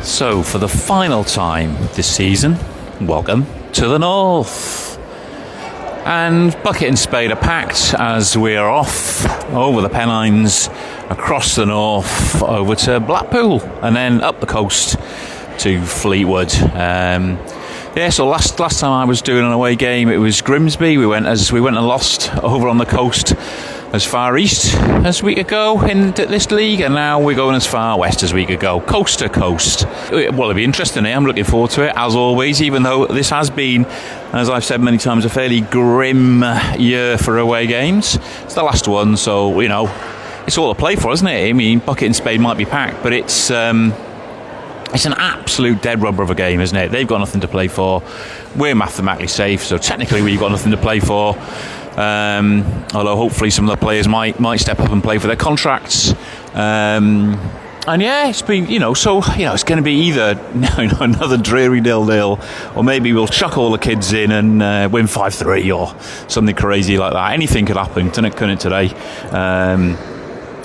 So, for the final time this season, welcome to the North. And bucket and spade are packed as we are off over the Pennines, across the North, over to Blackpool, and then up the coast to Fleetwood. So last time I was doing an away game, it was Grimsby. We went and lost over on the coast as far east as we could go in this league, and now we're going as far west as we could go, coast to coast. Well, it'll be interesting. I'm looking forward to it, as always, even though this has been, as I've said many times, a fairly grim year for away games. It's the last one, so, it's all to play for, isn't it? I mean, bucket and spade might be packed, but it's an absolute dead rubber of a game, isn't it? They've got nothing to play for. We're mathematically safe, so technically we've got nothing to play for. Although hopefully some of the players might step up and play for their contracts. And yeah, it's been, it's going to be either another dreary 0-0, or maybe we'll chuck all the kids in and win 5-3 or something crazy like that. Anything could happen, couldn't it, today?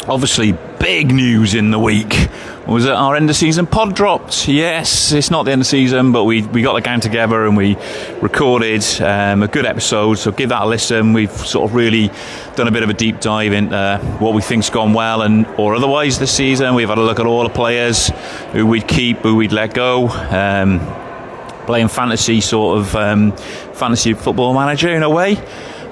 Obviously, big news in the week was that our end of season pod dropped. Yes, it's not the end of season, but we got the gang together and we recorded a good episode, so give that a listen. We've sort of really done a bit of a deep dive into what we think's gone well or otherwise this season. We've had a look at all the players, who we'd keep, who we'd let go, playing fantasy fantasy football manager in a way.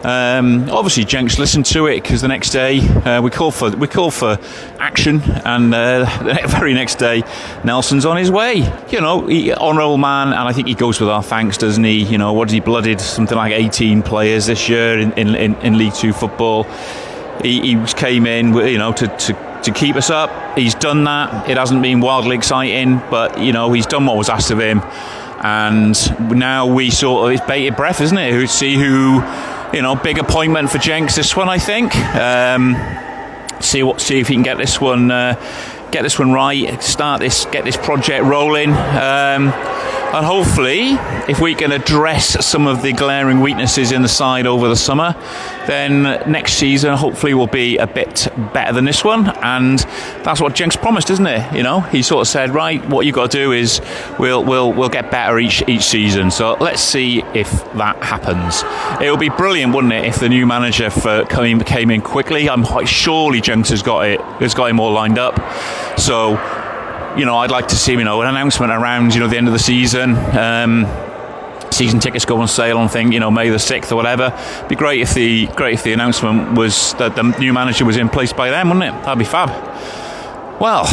Obviously, Jenks listened to it because the next day we call for action, and the very next day Nelson's on his way. Honourable man, and I think he goes with our thanks, doesn't he? What he blooded something like 18 players this year in League Two football. He came in, to keep us up. He's done that. It hasn't been wildly exciting, but he's done what was asked of him, and now we sort of, it's bated breath, isn't it? See who. Big appointment for Jenks this one, I think. See if he can get this one right. Get this project rolling, and hopefully, if we can address some of the glaring weaknesses in the side over the summer, then next season hopefully will be a bit better than this one. And that's what Jenks promised, isn't it? He sort of said, right, what you've got to do is we'll get better each season. So let's see if that happens. It would be brilliant, wouldn't it, if the new manager came in quickly. Surely Jenks has got him all lined up. So, I'd like to see, an announcement around, the end of the season. Season tickets go on sale on May the 6th or whatever. It'd be great if the announcement was that the new manager was in place by then, wouldn't it? That'd be fab. Well,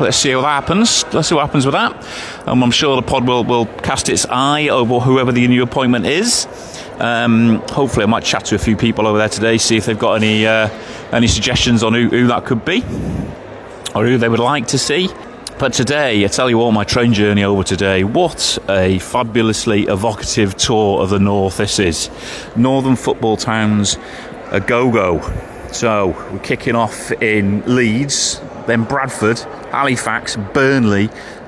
let's see what happens. Let's see what happens with that. I'm sure the pod will cast its eye over whoever the new appointment is. Hopefully I might chat to a few people over there today, see if they've got any suggestions on who that could be, or who they would like to see. But today, I tell you what, my train journey over today, what a fabulously evocative tour of the North this is. Northern football towns, a go-go. So, we're kicking off in Leeds, then Bradford, Halifax, Burnley,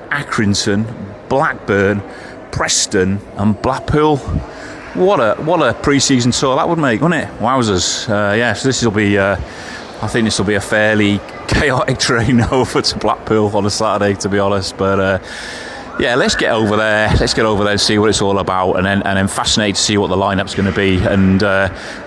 Accrington, Blackburn, Preston and Blackpool. What a pre-season tour that would make, wouldn't it? Wowzers. So this will be... I think this will be a fairly chaotic train over to Blackpool on a Saturday, to be honest. But let's get over there. Let's get over there and see what it's all about, and then fascinated to see what the lineup's going to be and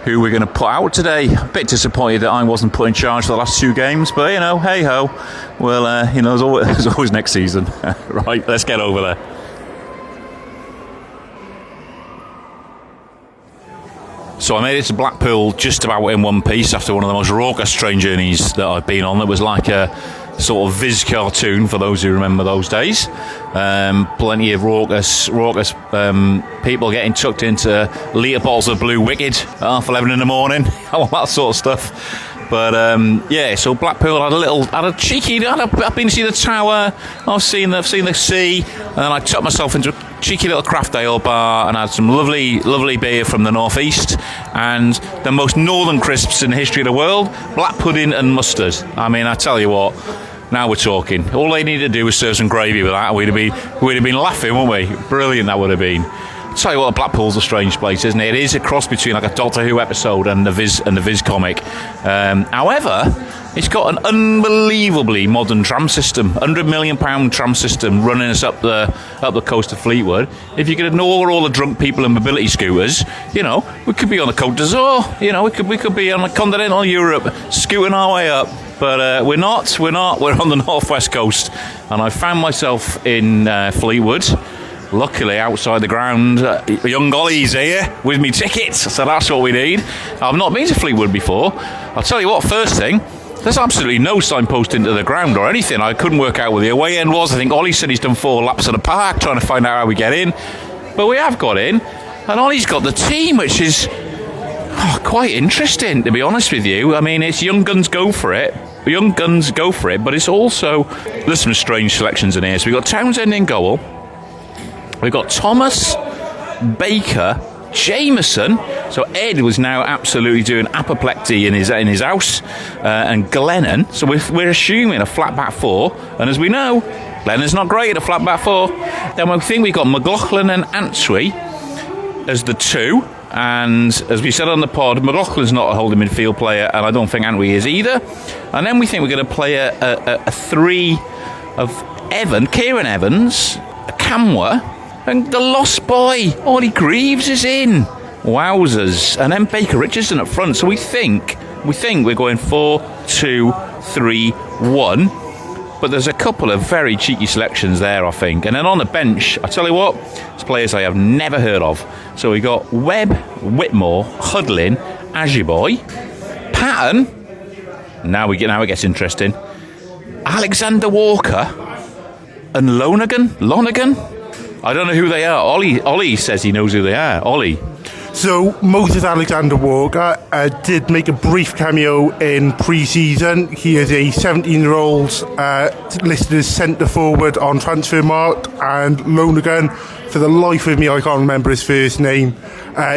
who we're going to put out today. A bit disappointed that I wasn't put in charge for the last two games, but hey ho. Well, there's always next season. Right, let's get over there. So I made it to Blackpool just about in one piece after one of the most raucous train journeys that I've been on. That was like a sort of Viz cartoon for those who remember those days. Plenty of raucous people getting tucked into litre bottles of Blue Wicked at 11:30 in the morning, all that sort of stuff. But so Blackpool I've been to see the tower, I've seen the sea, and then I took myself into a cheeky little craft ale bar and had some lovely beer from the northeast and the most northern crisps in the history of the world, black pudding and mustard. I mean, I tell you what, now we're talking. All they needed to do was serve some gravy with that. We'd have been laughing, wouldn't we? Brilliant that would have been. Tell you what, Blackpool's a strange place, isn't it? It is a cross between like a Doctor Who episode and the Viz comic. However, it's got an unbelievably modern tram system, £100 million tram system running us up the coast of Fleetwood. If you could ignore all the drunk people and mobility scooters, we could be on the Côte d'Azur. We could be on continental Europe, scooting our way up. But we're not. We're on the northwest coast, and I found myself in Fleetwood. Luckily, outside the ground, young Ollie's here with me tickets, so that's what we need. I've not been to Fleetwood before. I'll tell you what, first thing, there's absolutely no signpost into the ground or anything. I couldn't work out where the away end was. I think Ollie said he's done 4 laps of the park trying to find out how we get in. But we have got in, and Ollie's got the team, which is quite interesting, to be honest with you. I mean, it's young guns go for it. But it's also, there's some strange selections in here. So we've got Townsend in goal. We've got Thomas, Baker, Jameson. So Ed was now absolutely doing apoplexy in his house, and Glennon. So we're assuming a flat back 4. And as we know, Glennon's not great at a flat back 4. Then we think we've got McLaughlin and Antwi as the 2. And as we said on the pod, McLaughlin's not a holding midfield player, and I don't think Antwi is either. And then we think we're going to play a 3 of Kieran Evans, Camwa, and the lost boy, Ollie Greaves is in. Wowzers. And then Baker Richardson up front. So we think we're going 4-2-3-1. But there's a couple of very cheeky selections there, I think. And then on the bench, I tell you what, it's players I have never heard of. So we got Webb, Whitmore, Hudlin, Ajiboy, Patton. Now it gets interesting. Alexander Walker and Lonergan. I don't know who they are. Ollie says he knows who they are. Ollie. So Moses Alexander Walker did make a brief cameo in pre-season. He is a 17-year-old listed as centre forward on Transfermarkt, and Lonergan, for the life of me I can't remember his first name.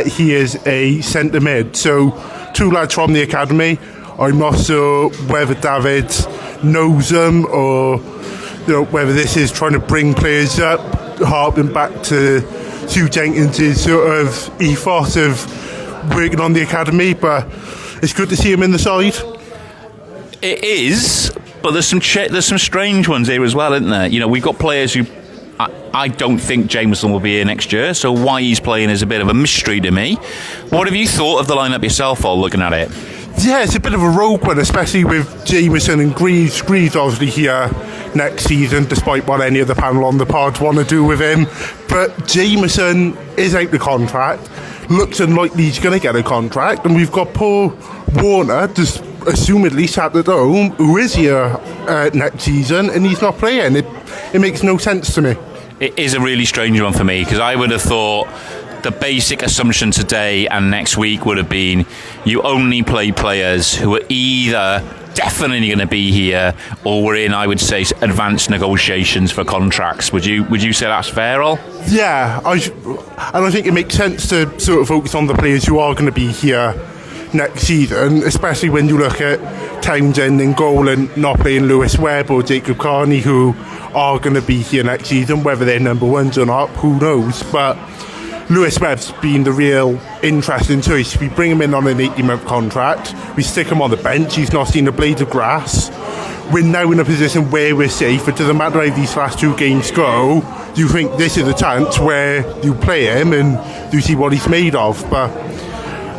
He is a centre mid. So 2 lads from the academy. I'm not sure whether David knows them or whether this is trying to bring players up, harping back to Hugh Jenkins' sort of ethos of working on the academy, but it's good to see him in the side. It is, but there's some strange ones here as well, isn't there? We've got players who I don't think Jameson will be here next year, so why he's playing is a bit of a mystery to me. What have you thought of the lineup yourself, all looking at it? Yeah, it's a bit of a rogue one, especially with Jameson and Greaves. Greaves obviously here next season, despite what any of the panel on the pod want to do with him. But Jameson is out the contract. Looks unlikely he's going to get a contract. And we've got Paul Warner, just assumedly sat at home, who is here next season, and he's not playing. It makes no sense to me. It is a really strange one for me, because I would have thought the basic assumption today and next week would have been you only play players who are either definitely going to be here or we're in, I would say, advanced negotiations for contracts. Would you say that's fair, Al? Yeah, I think it makes sense to sort of focus on the players who are going to be here next season, especially when you look at Townsend in goal and not playing Lewis Webb or Jacob Carney, who are going to be here next season. Whether they're number ones or not, who knows, but Lewis Webb's been the real interesting choice. We bring him in on an 80-month contract, we stick him on the bench, he's not seen a blade of grass. We're now in a position where we're safe. It doesn't matter how these last 2 games go, you think this is a chance where you play him and you see what he's made of. But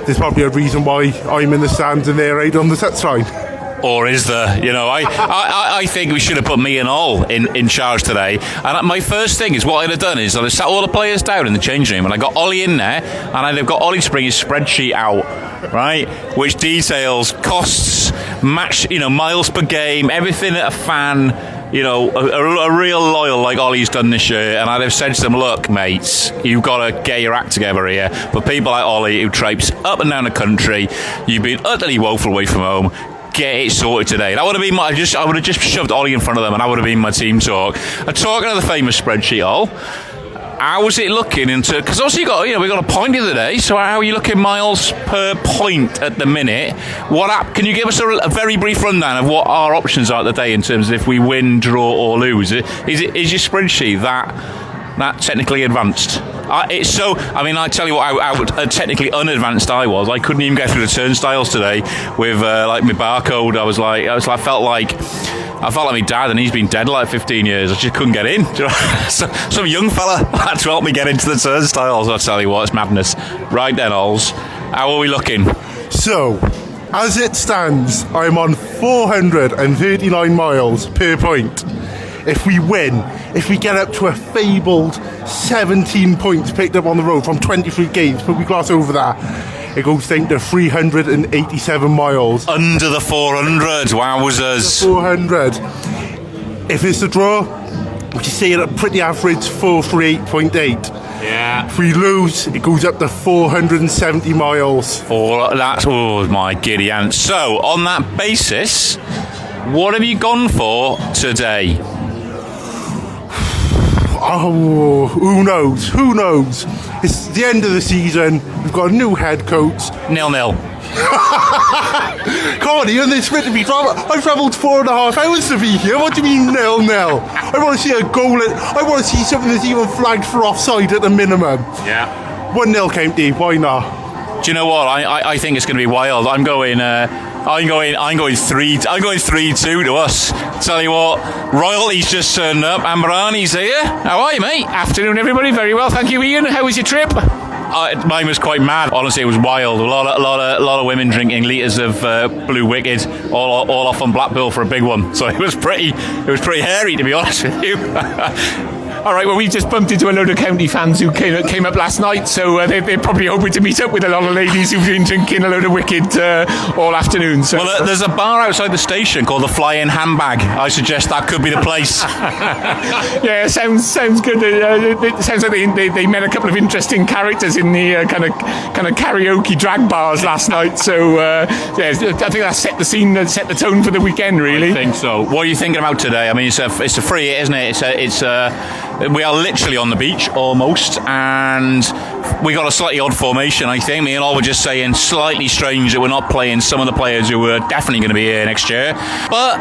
there's probably a reason why I'm in the stands and they're out on the touchline. Or is there? I think we should have put me and Al in charge today. And my first thing is, what I'd have done is I'd have sat all the players down in the changing room, and I got Ollie in there, and I'd have got Ollie to bring his spreadsheet out, right, which details costs, match, miles per game, everything that a fan, a real loyal like Ollie's done this year. And I'd have said to them, look, mates, you've got to get your act together here. For people like Ollie who traipse up and down the country, you've been utterly woeful away from home. get it sorted today. That would have been I would have just shoved Ollie in front of them, and that would have been my team talk. And talking of the famous spreadsheet, Ol, how was it looking into? Because obviously we got a point the other day. So how are you looking miles per point at the minute? Can you give us a very brief rundown of what our options are today in terms of if we win, draw, or lose? Is your spreadsheet that technically advanced? I tell you what, how technically unadvanced I was. I couldn't even get through the turnstiles today with my barcode. I felt like my dad, and he's been dead like 15 years. I just couldn't get in. So, some young fella had to help me get into the turnstiles. I tell you what, it's madness. Right then, Ols, how are we looking? So, as it stands, I'm on 439 miles per point. If we win, if we get up to a fabled 17 points picked up on the road from 23 games, but we gloss over that, it goes down to 387 miles. Under the 400, wowzers. 400. If it's a draw, we can say it at pretty average 438.8. Yeah. If we lose, it goes up to 470 miles. That's my giddy ants. So, on that basis, what have you gone for today? Oh, who knows? Who knows? It's the end of the season. We've got a new head coach. 0-0. Connie, and it's meant to be drama. I've travelled 4.5 hours to be here. What do you mean 0-0? I want to see a goal. I want to see something that's even flagged for offside at the minimum. Yeah. 1-0 county. Why not? Do you know what? I think it's going to be wild. I'm going 3-2 to us. Tell you what, royalty's just turned up. And Arnie's here. How are you, mate? Afternoon, everybody. Very well, thank you, Ian. How was your trip? Mine was quite mad. Honestly, it was wild. A lot of women drinking litres of Blue Wicked, all off on Blackpool for a big one. So it was pretty hairy, to be honest with you. All right, well, we just bumped into a load of county fans who came up last night, so they're probably hoping to meet up with a lot of ladies who've been drinking a load of Wicked all afternoon. So. Well, there's a bar outside the station called the Flying Handbag. I suggest that could be the place. Yeah, sounds good. It sounds like they met a couple of interesting characters in the kind of karaoke drag bars last night. So I think that set the scene, set the tone for the weekend. Really, I think so. What are you thinking about today? I mean, it's a free hit, isn't it? We are literally on the beach almost, and we got a slightly odd formation. I think me and Ollie were just saying slightly strange that we're not playing some of the players who are definitely going to be here next year. But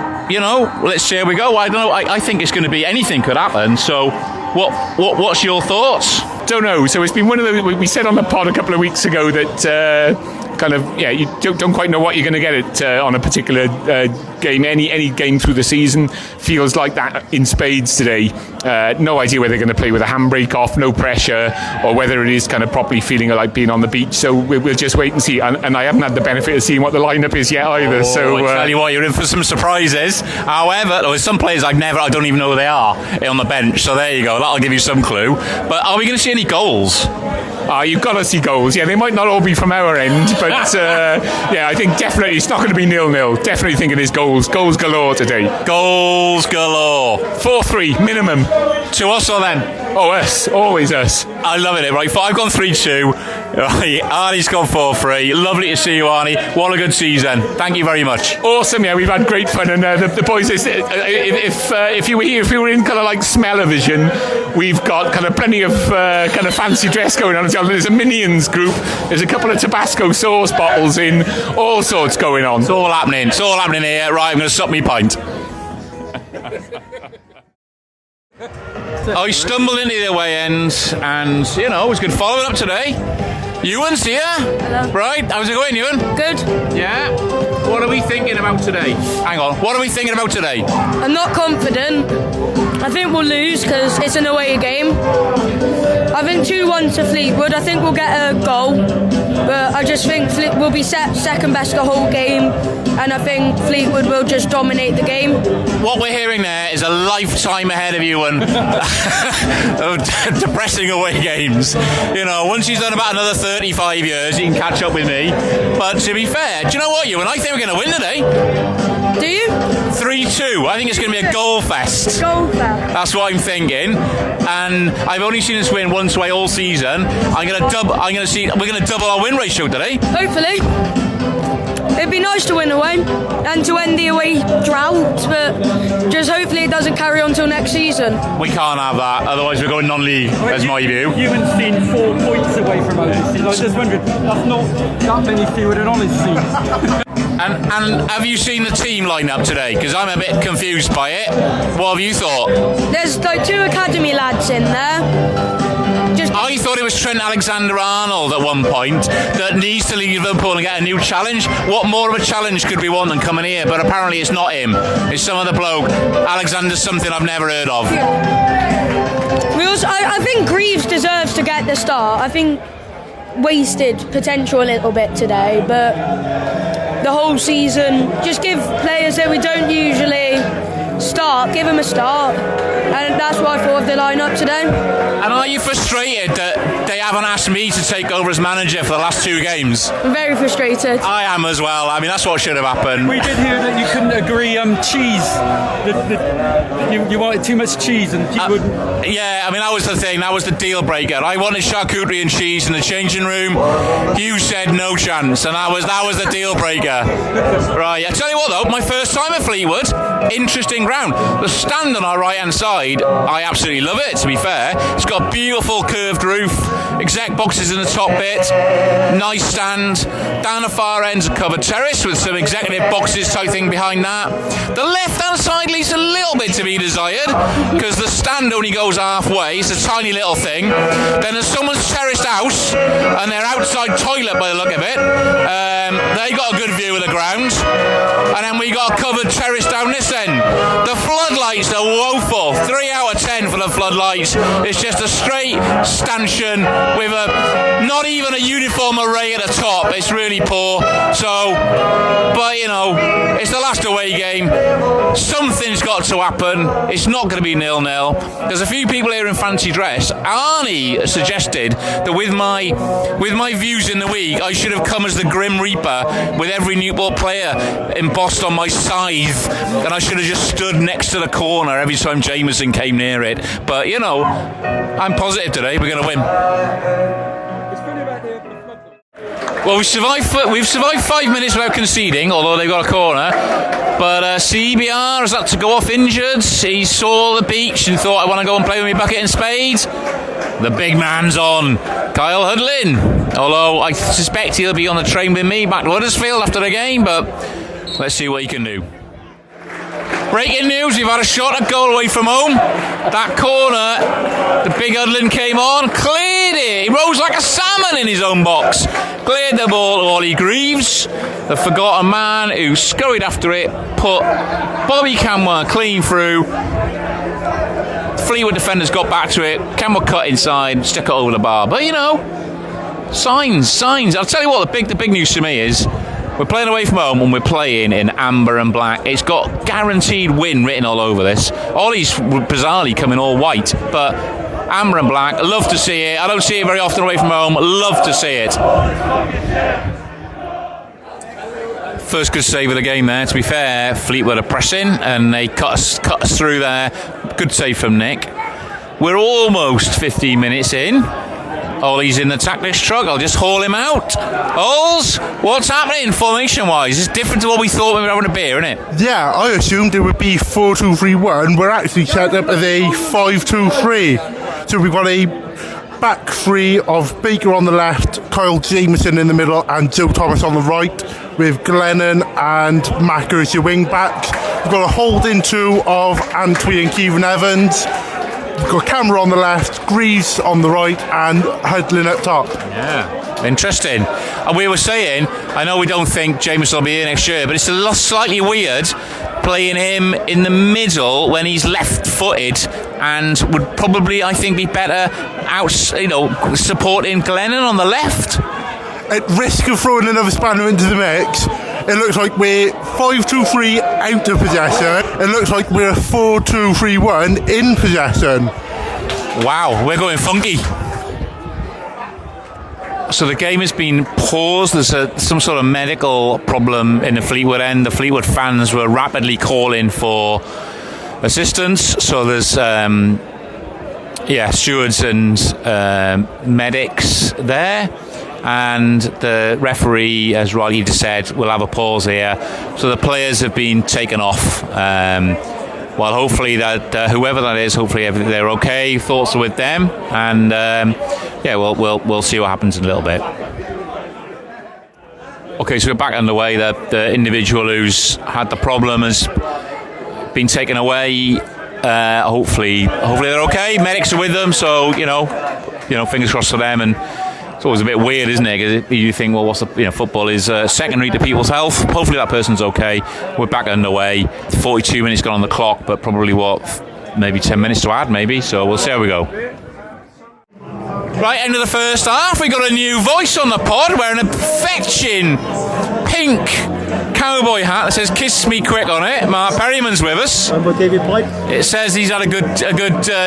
let's see how we go. I don't know. I think it's going to be anything could happen. So, what's your thoughts? Don't know. So it's been one of the. We said on the pod a couple of weeks ago that. You don't quite know what you're going to get on a particular game. Any game through the season feels like that in spades today. No idea whether they're going to play with a handbrake off, no pressure, or whether it is kind of properly feeling like being on the beach. So we'll just wait and see. And I haven't had the benefit of seeing what the lineup is yet either. So I tell you what, you're in for some surprises. However, there's some players I don't even know who they are on the bench. So there you go. That'll give you some clue. But are we going to see any goals? You've got to see goals. Yeah, they might not all be from our end, but I think definitely it's not going to be 0-0. Definitely thinking it's goals galore today. Goals galore. 4-3 minimum. To us or them? Oh, us. Always us. I love it. Right, I've gone 3-2. Right, Arnie's gone 4-3. Lovely to see you, Arnie. What a good season. Thank you very much. Awesome. Yeah, we've had great fun, and the boys. If you were in kind of like smell-o-vision, we've got kind of plenty of kind of fancy dress going on. There's a Minions group. There's a couple of Tabasco sauce bottles in. All sorts going on. It's all happening. It's all happening here. Right, I'm going to sup me pint. I stumbled into the away end, and it was good following up today. Ewan's here. Hello. Right, how's it going, Ewan? Good. Yeah. What are we thinking about today? Hang on. What are we thinking about today? I'm not confident. I think we'll lose because it's an away game. I think 2-1 to Fleetwood. I think we'll get a goal, but I just think we'll be second best the whole game, and I think Fleetwood will just dominate the game. What we're hearing there is a lifetime ahead of Ewan of depressing away games. Once he's done about another 35 years, he can catch up with me. But to be fair, do you know what, Ewan? I think we're going to win today. Do you? 3-2. I think it's going to be a goal fest. Goal fest. That's what I'm thinking. And I've only seen us win once away all season. We're going to double our win ratio today. Hopefully. it'd be nice to win away and to end the away drought, but just hopefully it doesn't carry on till next season. We can't have that, otherwise we're going non-league, that's my view. Ewan's seen 4 points away from us this season. I was just wondering, that's not that many fewer than Ollie's seen. And have you seen the team line-up today? Because I'm a bit confused by it. What have you thought? There's like 2 academy lads in there. I thought it was Trent Alexander-Arnold at one point that needs to leave Liverpool and get a new challenge. What more of a challenge could we want than coming here? But apparently it's not him. It's some other bloke. Alexander's something I've never heard of. I think Greaves deserves to get the start. I think wasted potential a little bit today, but the whole season, just give players that we don't usually start, give them a start, and that's what I thought of the lineup today. And are you frustrated that they haven't asked me to take over as manager for the last 2 games? I'm very frustrated. I am as well. I mean, that's what should have happened. We did hear that you couldn't agree cheese. You wanted too much cheese and you wouldn't. Yeah, I mean, that was the thing. That was the deal breaker. I wanted charcuterie and cheese in the changing room. You said no chance, and that was the deal breaker. Right. I tell you what, though, my first time at Fleetwood, interesting ground. The stand on our right-hand side, I absolutely love it, to be fair. It's got a beautiful curved roof, exec boxes in the top bit, nice stand. Down the far end's a covered terrace with some executive boxes type thing behind that. The left-hand side leaves a little bit to be desired, because the stand only goes halfway. It's a tiny little thing. Then there's someone's terraced house, and their outside toilet by the look of it. They got a good view of the ground. And then we got a covered terrace down this end. The floodlights are woeful. 3 out of 10 for the floodlights. It's just a straight stanchion with not even a uniform array at the top. It's really poor. So, but you know, it's the last away game. Something's got to happen. It's not going to be 0-0. There's a few people here in fancy dress. Arnie suggested that with my views in the week, I should have come as the Grim Reaper with every Newport player embossed on my scythe, and I should have just stood next to the corner every time Jameson came near it. But you know, I'm positive today we're going to win. Well, we've survived 5 minutes without conceding, although they've got a corner. But CBR has had to go off injured. He saw the beach and thought, I want to go and play with my bucket and spade. The big man's on. Kyle Hudlin. Although I suspect he'll be on the train with me back to Huddersfield after the game, but let's see what he can do. Breaking news, we've had a shot at goal away from home. That corner, the big Hudlin came on, cleared it. He rose like a salmon in his own box. Cleared the ball to Ollie Greaves, the forgotten man who scurried after it, put Bobby Camwa clean through. Fleetwood defenders got back to it. Camwa cut inside, stuck it over the bar. But you know, signs. I'll tell you what, the big news to me is we're playing away from home and we're playing in amber and black. It's got guaranteed win written all over this. Ollie's bizarrely coming all white, but amber and black, love to see it. I don't see it very often away from home. Love to see it. First good save of the game there. To be fair, Fleetwood are pressing and they cut us through there. Good save from Nick. We're almost 15 minutes in. Ollie's in the tactics truck. I'll just haul him out. Ols, what's happening formation-wise? It's different to what we thought when we were having a beer, isn't it? Yeah, I assumed it would be 4-2-3-1. We're actually set up as a 5-2-3. So we've got a back three of Baker on the left, Kyle Jameson in the middle, and Joe Thomas on the right, with Glennon and Macker as your wing backs. We've got a holding two of Antwi and Kieran Evans. We've got Camera on the left, Greaves on the right, and Hudlin up top. Yeah, interesting. And we were saying, I know we don't think Jameson will be here next year, but it's a slightly weird playing him in the middle when he's left-footed, and would probably, I think, be better out, supporting Glennon on the left. At risk of throwing another spanner into the mix, it looks like we're 5-2-3 out of possession. It looks like we're 4-2-3-1 in possession. Wow, we're going funky. So the game has been paused. There's some sort of medical problem in the Fleetwood end. The Fleetwood fans were rapidly calling for assistance. So there's stewards and medics there. and the referee, as Riley just said, will have a pause here. So the players have been taken off. Well, hopefully that whoever that is, hopefully they're okay. Thoughts are with them, and we'll see what happens in a little bit. Okay, so we're back underway. The individual who's had the problem has been taken away. Hopefully they're okay. Medics are with them, so fingers crossed for them. And it's always a bit weird, isn't it? Because you think, well, football is secondary to people's health. Hopefully that person's okay. We're back underway. 42 minutes gone on the clock, but probably maybe 10 minutes to add, maybe. So we'll see how we go. Right, end of the first half. We got a new voice on the pod wearing a fetching pink cowboy hat that says "Kiss Me Quick" on it. Mark Perryman's with us. David Pipe. It says he's had a good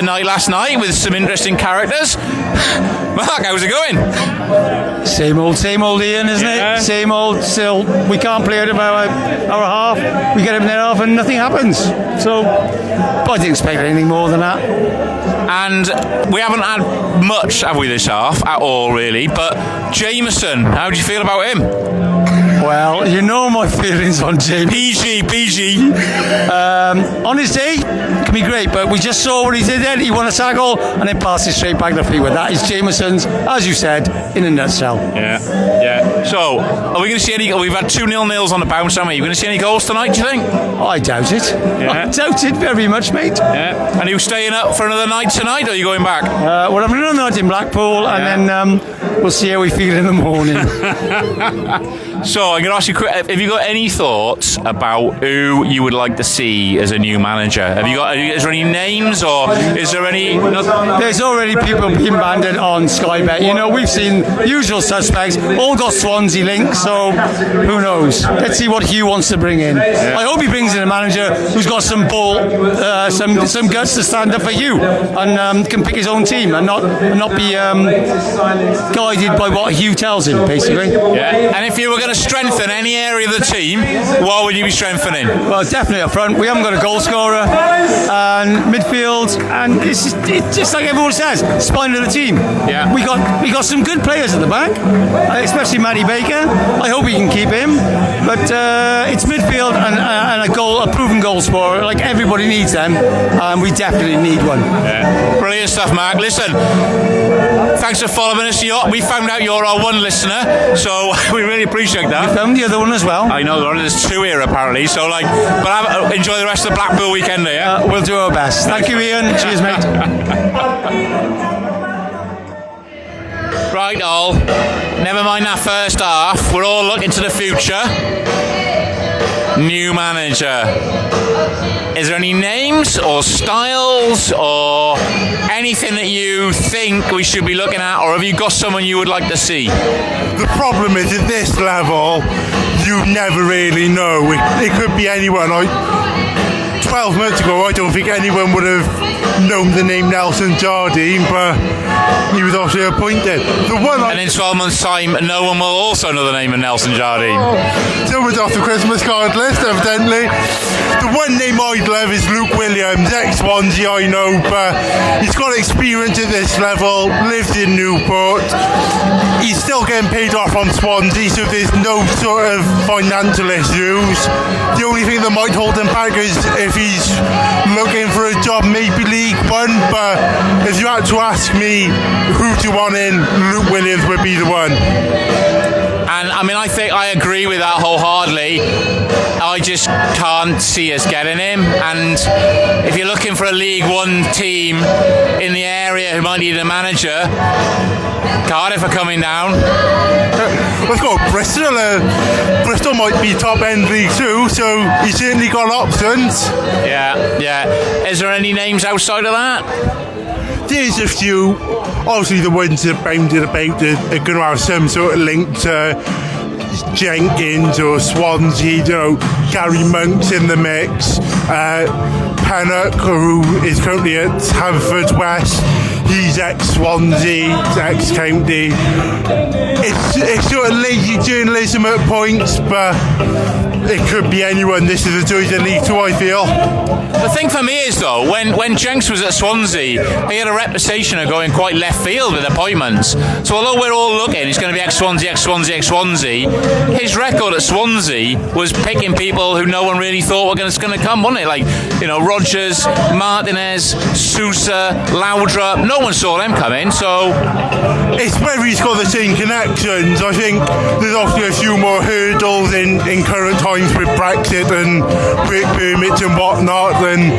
night last night with some interesting characters. Mark, how's it going? Same old, Ian, isn't it? Same old. Still, we can't play out of our half. We get in their half and nothing happens. So, but I didn't expect anything more than that. And we haven't had much, have we, this half at all, really? But Jameson, how do you feel about him? Well, you know my feelings on James. PG. On his day, it can be great, but we just saw what he did then. He won a tackle and then passed it straight back to Fleetwood. That is Jameson's, as you said, in a nutshell. Yeah. So, are we going to see any? We've had 2-0 nils on the bounce, haven't we? Are you going to see any goals tonight, do you think? I doubt it. Yeah. I doubt it very much, mate. Yeah. And are you staying up for another night tonight, or are you going back? Well, I'm another night in Blackpool, and then we'll see how we feel in the morning. So I'm going to ask you quick, have you got any thoughts about who you would like to see as a new manager? Is there any names, or is there any? There's already people being banded on Sky Bet. We've seen usual suspects, all got Swansea links, so who knows? Let's see what Hugh wants to bring in. I hope he brings in a manager who's got some ball, some guts to stand up for Hugh and can pick his own team and not be guided by what Hugh tells him, basically. Yeah. And if you were going to strengthen any area of the team, what would you be strengthening? Well, definitely up front. We haven't got a goal scorer, and midfield, and it's just like everyone says, spine of the team. Yeah. We got some good players at the back, especially Matty Baker. I hope we can keep him. But it's midfield and a proven goal scorer. Like, everybody needs them, and we definitely need one. Yeah. Brilliant stuff, Mark. Listen, thanks for following us. We found out you're our one listener, so we really appreciate that. We found the other one as well. I know, there's two here apparently, so but enjoy the rest of the Blackpool weekend here. We'll do our best. Thank you, Ian. Cheers, mate. Right, all. Never mind that first half. We're all looking to the future. New manager. Is there any names or styles or anything that you think we should be looking at, or have you got someone you would like to see? The problem is, at this level, you never really know. It could be anyone. 12 months ago, I don't think anyone would have known the name Nelson Jardine, but he was obviously appointed. And in 12 months' time, no one will also know the name of Nelson Jardine. Someone's off the Christmas card list, evidently. The one name I'd love is Luke Williams, ex-Swansea, I know, but he's got experience at this level, lives in Newport. He's still getting paid off from Swansea, so there's no sort of financial issues. The only thing that might hold him back is if he's looking for a job, maybe League One, but if you had to ask me who to want in, Luke Williams would be the one. And I think I agree with that wholeheartedly. I just can't see us getting him. And if you're looking for a League One team in the area who might need a manager, Cardiff are coming down. Let's go Bristol. Bristol might be top end League 2, so he's certainly got options. Yeah. Is there any names outside of that? There's a few. Obviously, the ones that bounded about are going to have some sort of link to Jenkins or Swansea. Gary Monk's in the mix. Pennock, who is currently at Haverford West, he's ex-Swansea, ex-County. It's sort of lazy journalism at points, but it could be anyone. This is a Joys of League 2, I feel. The thing for me is, though, when Jenks was at Swansea, he had a reputation of going quite left field with appointments. So although we're all looking, he's going to be ex-Swansea, his record at Swansea was picking people who no one really thought were going to come, wasn't it? Like, you know, Rodgers, Martinez, Sousa, Laudrup, no one saw them coming, so... It's whether he's got the same connections. I think there's obviously a few more hurdles in current times with Brexit and work permits and whatnot, and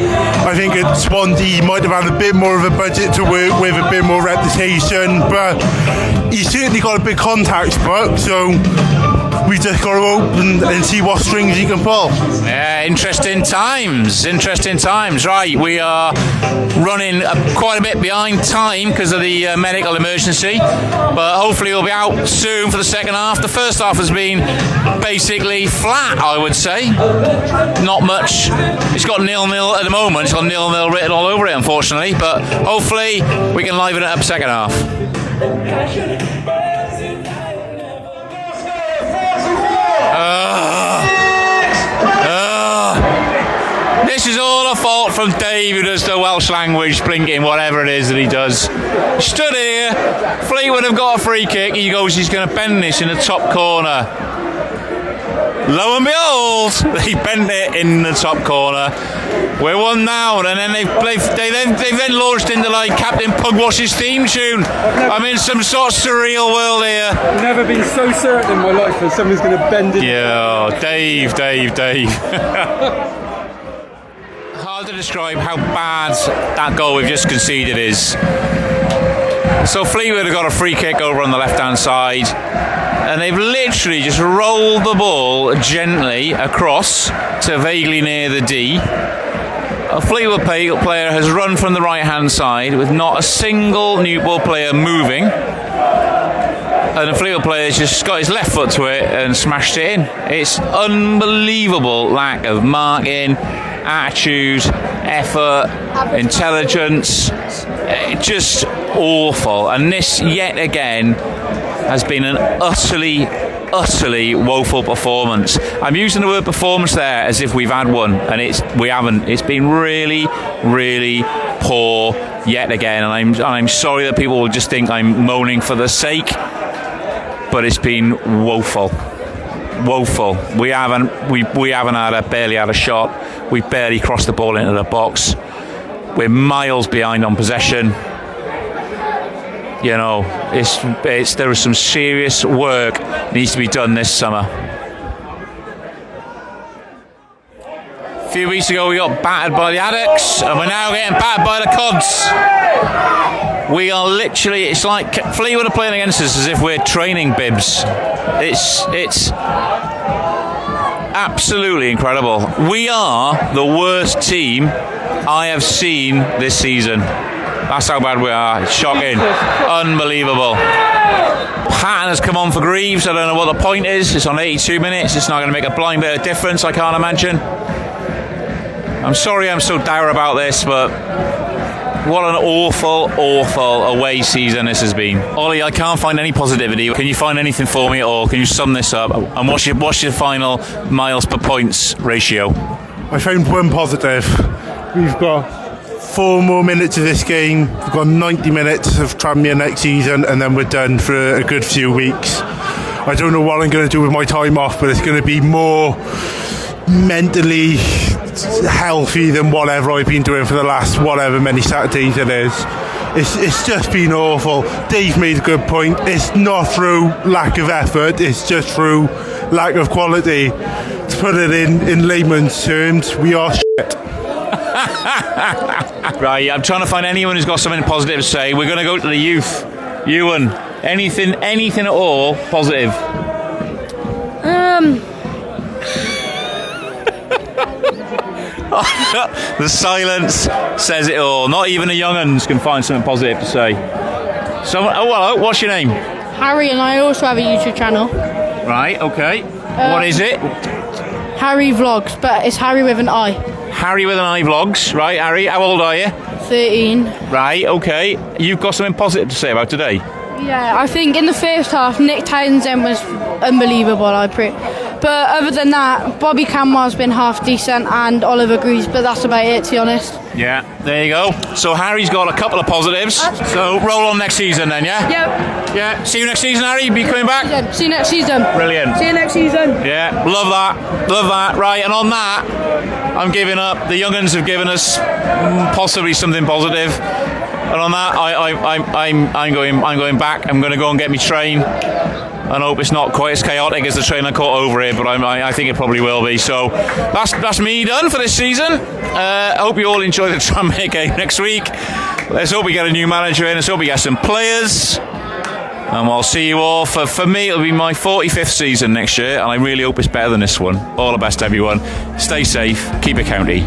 I think at Swansea he might have had a bit more of a budget to work with, a bit more reputation, but he's certainly got a big contacts book, so we just got to open and see what strings he can pull. Yeah, interesting times. Right, we are running quite a bit behind time because of the medical emergency, but hopefully we'll be out soon for the second half. The first half has been basically flat, I would say. Not much. It's got 0-0 at the moment. It's got 0-0 written all over it, unfortunately, but hopefully we can liven it up second half. This is all a fault from Dave, who does the Welsh language blinking, whatever it is that he does. Stood here, Fleetwood have got a free kick, he goes, he's going to bend this in the top corner. Lo and behold, they bent it in the top corner. We're 1 down, and then they've then launched into like Captain Pugwash's theme tune. I'm in some sort of surreal world here. I've never been so certain in my life that somebody's going to bend it. Yeah, Dave. Hard to describe how bad that goal we've just conceded is. So Fleetwood have got a free kick over on the left-hand side, and they've literally just rolled the ball gently across to vaguely near the D. A Fleetwood player has run from the right-hand side with not a single Newport player moving, and the Fleetwood player has just got his left foot to it and smashed it in. It's unbelievable lack of marking, attitude, effort, intelligence. Just awful. And this, yet again, has been an utterly woeful performance. I'm using the word performance there as if we've had one, and we haven't. It's been really poor yet again, and I'm sorry that people will just think I'm moaning for the sake, but it's been woeful. We haven't barely had a shot. We barely crossed the ball into the box. We're miles behind on possession. You know, there is some serious work needs to be done this summer. A few weeks ago we got battered by the Addicts, and we're now getting battered by the Cods. We are literally, it's like Fleetwood are playing against us as if we're training bibs. It's absolutely incredible. We are the worst team I have seen this season. That's how bad we are. It's shocking. Unbelievable. Patton has come on for Greaves. I don't know what the point is. It's on 82 minutes. It's not going to make a blind bit of difference, I can't imagine. I'm sorry I'm so dour about this, but what an awful away season this has been. Ollie, I can't find any positivity. Can you find anything for me at all? Can you sum this up? And what's your final miles per points ratio? I found one positive. We've got 4 more minutes of this game. We've got 90 minutes of Tranmere next season, and then we're done for a good few weeks. I don't know what I'm going to do with my time off, but it's going to be more mentally healthy than whatever I've been doing for the last whatever many Saturdays it is. It's just been awful. Dave made a good point. It's not through lack of effort, it's just through lack of quality. To put it in layman's terms, we are shit. Right, I'm trying to find anyone who's got something positive to say. We're going to go to the youth. Iwan, anything at all positive? The silence says it all. Not even the young uns can find something positive to say. So, hello, what's your name? Harri, and I also have a YouTube channel. Right, okay. What is it? Harri Vlogs, but it's Harri with an I. Harri with an I Vlogs. Right, Harri, how old are you? 13. Right, okay. You've got something positive to say about today? Yeah, I think in the first half, Nick Townsend was unbelievable. But other than that, Bobby Canmore's been half decent and Oliver Greaves, but that's about it, to be honest. Yeah, there you go. So Harry's got a couple of positives. So roll on next season then, yeah? Yep. Yeah. See you next season, Harry. Be coming back. See you next season. Brilliant. See you next season. Yeah, love that. Love that. Right, and on that, I'm giving up. The young'uns have given us possibly something positive. And on that, I'm going back. I'm going to go and get me train. And hope it's not quite as chaotic as the train I caught over here, but I think it probably will be. So that's me done for this season. I hope you all enjoy the Tranmere game next week. Let's hope we get a new manager in. Let's hope we get some players. And I'll see you all. For me, it'll be my 45th season next year, and I really hope it's better than this one. All the best, everyone. Stay safe. Keep it county.